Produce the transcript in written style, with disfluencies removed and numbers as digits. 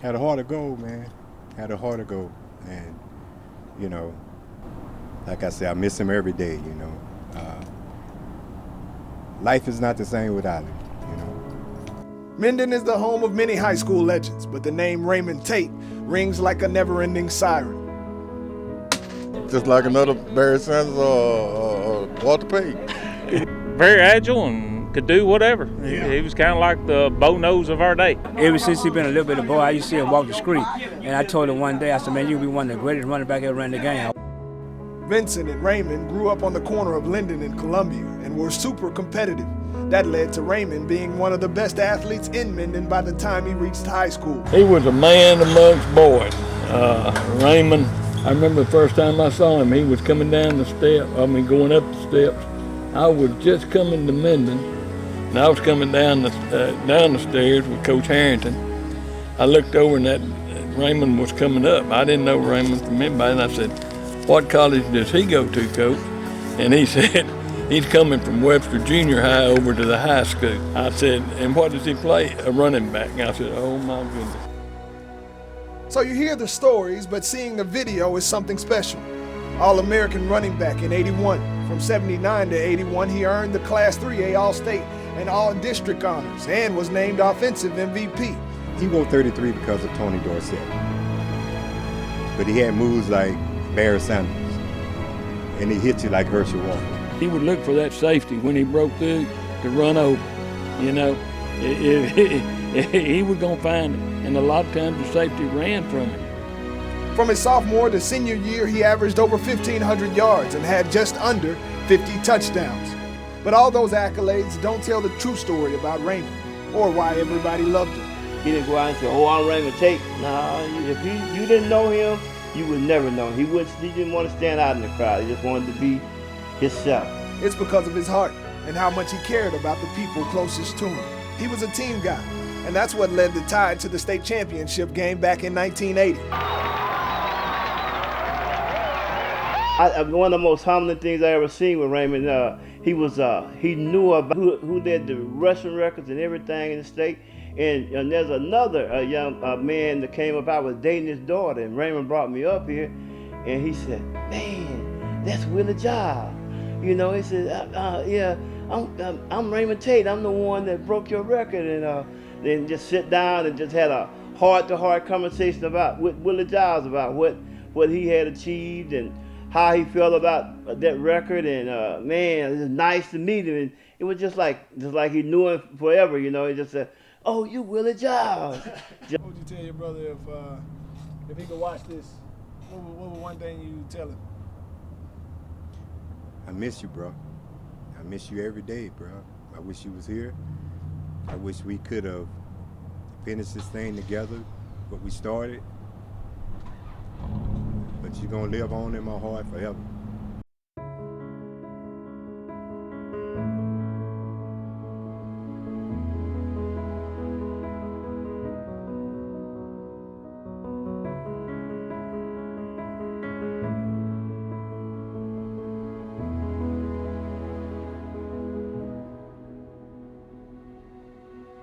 Had a heart of gold, man. Had a heart of gold. And, you know, like I said, I miss him every day, you know. Life is not the same without him, you know. Minden is the home of many high school legends, but the name Raymond Tate rings like a never-ending siren. Just like another Barry Sanders or Walter Payton. Very agile and could do whatever. He was kind of like the Bo Nose of our day. Ever since he been a little bit of boy, I used to see him walk the street. And I told him one day, I said, man, you'll be one of the greatest running back ever ran the game. Vincent and Raymond grew up on the corner of Linden and Columbia and were super competitive. That led to Raymond being one of the best athletes in Minden by the time he reached high school. He was a man amongst boys. Raymond, I remember the first time I saw him, he was coming down the going up the steps. I was just coming to Minden, and I was coming down the stairs with Coach Harrington. I looked over and that Raymond was coming up. I didn't know Raymond from anybody, and I said, "What college does he go to, Coach?" And he said, "He's coming from Webster Junior High over to the high school." I said, "And what does he play?" "A running back." And I said, "Oh my goodness." So you hear the stories, but seeing the video is something special. All-American running back in '81. From '79 to '81, he earned the Class 3A All-State and All-District honors and was named Offensive MVP. He won 33 because of Tony Dorsett. But he had moves like Barry Sanders, and he hit you like Herschel Walker. He would look for that safety when he broke through to run over. You know, he was going to find it, and a lot of times the safety ran from him. From his sophomore to senior year, he averaged over 1,500 yards and had just under 50 touchdowns. But all those accolades don't tell the true story about Raymond or why everybody loved him. He didn't go out and say, "Oh, I'm Raymond Tate." Nah, if you didn't know him, you would never know him. He didn't want to stand out in the crowd. He just wanted to be himself. It's because of his heart and how much he cared about the people closest to him. He was a team guy, and that's what led the Tide to the state championship game back in 1980. One of the most humbling things I ever seen with Raymond, he knew about who led the rushing records and everything in the state. And there's another young man that came up. I was dating his daughter, and Raymond brought me up here, and he said, "Man, that's Willie Giles." You know, he said, "Yeah, I'm Raymond Tate. I'm the one that broke your record." And then just sit down and just had a heart-to-heart conversation with Willie Giles about what he had achieved and how he felt about that record. And man, it was nice to meet him. And it was just like he knew him forever. You know, he just said, "Oh, you Willie Giles." What would you tell your brother if he could watch this? What would one thing you tell him? I miss you, bro. I miss you every day, bro. I wish you was here. I wish we could have finished this thing together, what we started. But you're gonna live on in my heart forever.